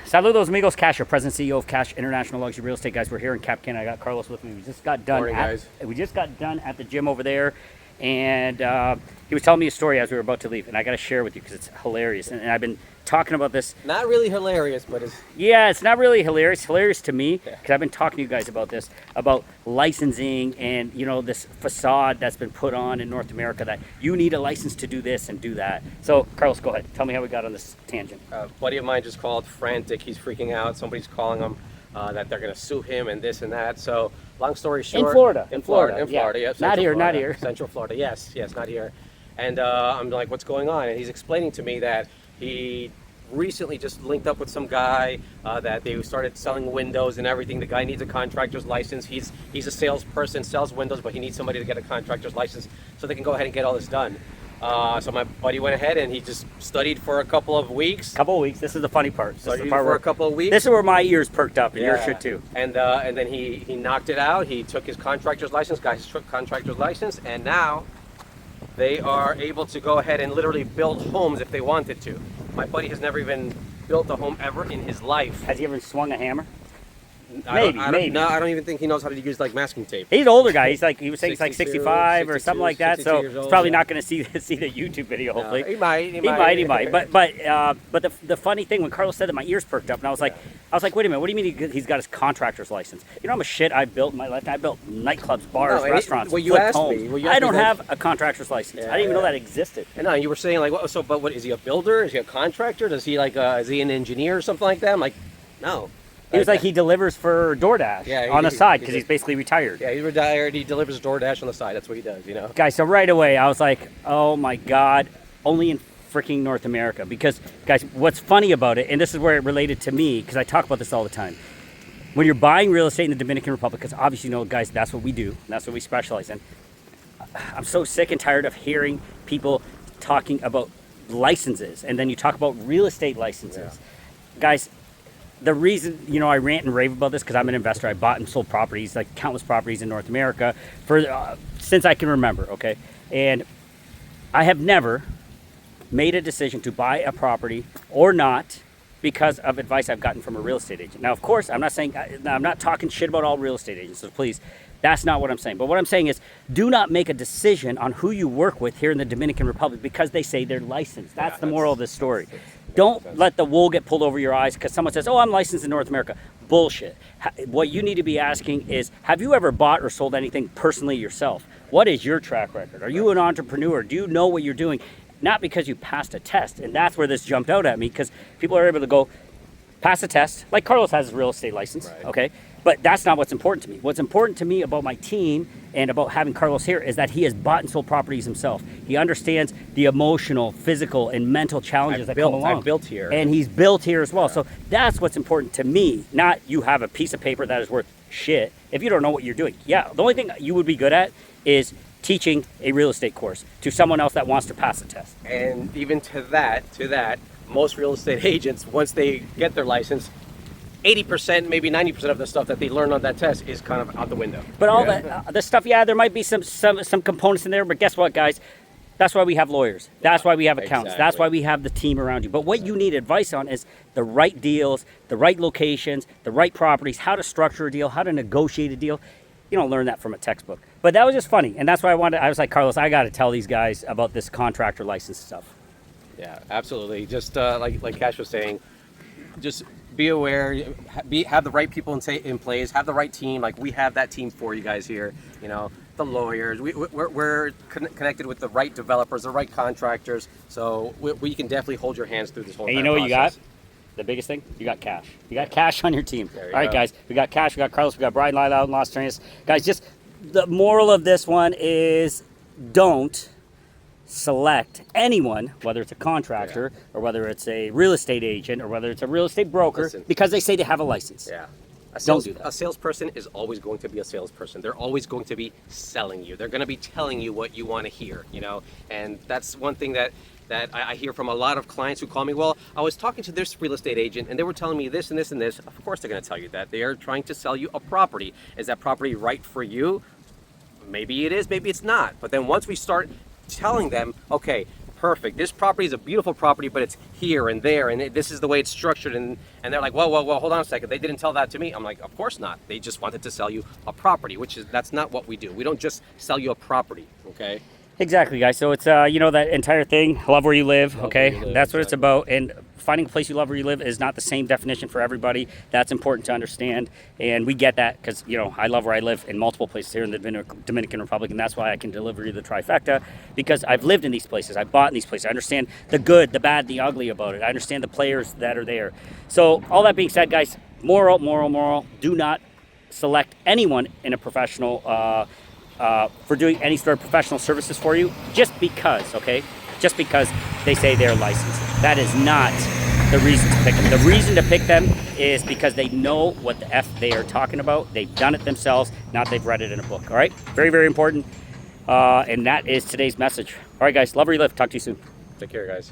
Saludos amigos, KASH, your president CEO of KASH International Luxury Real Estate. Guys, we're here in Cap Cana. I got Carlos with me. We just got done. Morning, guys. We just got done at the gym over there, and he was telling me a story as we were about to leave, and I got to share with you because it's hilarious. And I've been talking about this. Not really hilarious, but it's... Yeah, it's not really hilarious. It's hilarious to me because I've been talking to you guys about this, about licensing and, you know, this facade that's been put on in North America that you need a license to do this and do that. So, Carlos, go ahead. Tell me how we got on this tangent. A buddy of mine just called frantic. He's freaking out. Somebody's calling him that they're going to sue him and this and that. So, long story short... In Florida. In Florida, yeah. Not here, Florida, not here. Central Florida, yes, not here. And I'm like, what's going on? And he's explaining to me that he recently just linked up with some guy that they started selling windows and everything. The guy needs a contractor's license. He's a salesperson, sells windows, but he needs somebody to get a contractor's license so they can go ahead and get all this done. So my buddy went ahead and he just studied for a couple of weeks. This is the funny part. This is the part for where a couple of weeks. This is where my ears perked up, and yours should too. And then he knocked it out. He took his contractor's license, got his contractor's license, and now they are able to go ahead and literally build homes if they wanted to. My buddy has never even built a home ever in his life. Has he ever swung a hammer? Maybe. No, I don't even think he knows how to use like masking tape. He's an older guy. He was saying he's like 65 or something like that. So he's probably not going to see the YouTube video. Hopefully, he might. But the funny thing, when Carlos said that, my ears perked up, and I was like, wait a minute, what do you mean he's got his contractor's license? You know how much shit I built in my life. I built nightclubs, bars, restaurants. Well, you asked me. I don't have a contractor's license. I didn't even know that existed. And you were saying like, but what is he, a builder? Is he a contractor? Does he is he an engineer or something like that? I'm like, no. He was like, he delivers for DoorDash on the side because he's basically retired. Yeah, he's retired. He delivers DoorDash on the side. That's what he does, you know. Guys, so right away I was like, oh my God, only in freaking North America. Because, guys, what's funny about it, and this is where it related to me, because I talk about this all the time. When you're buying real estate in the Dominican Republic, because obviously, you know, guys, that's what we do. That's what we specialize in. I'm so sick and tired of hearing people talking about licenses. And then you talk about real estate licenses. Guys, the reason, you know, I rant and rave about this because I'm an investor. I bought and sold properties, like countless properties in North America for since I can remember, okay? And I have never made a decision to buy a property or not because of advice I've gotten from a real estate agent. Now, of course, I'm not talking shit about all real estate agents, so please, that's not what I'm saying. But what I'm saying is, do not make a decision on who you work with here in the Dominican Republic because they say they're licensed. That's the moral of this story. Don't let the wool get pulled over your eyes because someone says, oh, I'm licensed in North America. Bullshit. What you need to be asking is, have you ever bought or sold anything personally yourself? What is your track record? Are you an entrepreneur? Do you know what you're doing? Not because you passed a test. And that's where this jumped out at me because people are able to go pass a test. Like Carlos has his real estate license, okay? But that's not what's important to me. What's important to me about my team and about having Carlos here is that he has bought and sold properties himself. He understands the emotional, physical, and mental challenges that come along. I've built here. And he's built here as well. So that's what's important to me, not you have a piece of paper that is worth shit if you don't know what you're doing. Yeah, the only thing you would be good at is teaching a real estate course to someone else that wants to pass a test. And even to that, most real estate agents, once they get their license, 80%, maybe 90% of the stuff that they learn on that test is kind of out the window. But all the stuff, there might be some components in there, but guess what, guys? That's why we have lawyers. That's why we have accountants. Exactly. That's why we have the team around you. But what you need advice on is the right deals, the right locations, the right properties, how to structure a deal, how to negotiate a deal. You don't learn that from a textbook. But that was just funny, and that's why I was like, Carlos, I got to tell these guys about this contractor license stuff. Yeah, absolutely. Just like Kash was saying, just be aware, have the right people in place, have the right team. Like we have that team for you guys here. You know, the lawyers. We're connected with the right developers, the right contractors. So we can definitely hold your hands through this whole. And you know what you got? The biggest thing, you got KASH. You got KASH on your team. All right, guys, we got KASH, we got Carlos, we got Brian Lyle out in Las Vegas. Guys, just the moral of this one is don't select anyone, whether it's a contractor or whether it's a real estate agent or whether it's a real estate broker, because they say they have a license. Yeah. Don't do that. A salesperson is always going to be a salesperson. They're always going to be selling you. They're going to be telling you what you want to hear, you know? And that's one thing that I hear from a lot of clients who call me, well, I was talking to this real estate agent and they were telling me this and this and this. Of course they're going to tell you that. They are trying to sell you a property. Is that property right for you? Maybe it is, maybe it's not. But then once we start telling them, okay, perfect. This property is a beautiful property, but it's here and there, and this is the way it's structured. And they're like, whoa, hold on a second. They didn't tell that to me. I'm like, of course not. They just wanted to sell you a property, that's not what we do. We don't just sell you a property, okay? Exactly, guys. So it's you know, that entire thing, love where you live, okay? Where you live, That's what it's about. And finding a place you love where you live is not the same definition for everybody. That's important to understand, and we get that because, you know, I love where I live in multiple places here in the Dominican Republic, and that's why I can deliver you the trifecta, because I've lived in these places, I bought in these places, I understand the good, the bad, the ugly about it. I understand the players that are there. So all that being said, guys, moral, do not select anyone in a professional for doing any sort of professional services for you just because, okay? Just because they say they're licensed. That is not the reason to pick them. The reason to pick them is because they know what the F they are talking about. They've done it themselves, not they've read it in a book, all right? Very, very important. And that is today's message. All right, guys, love where you live. Talk to you soon. Take care, guys.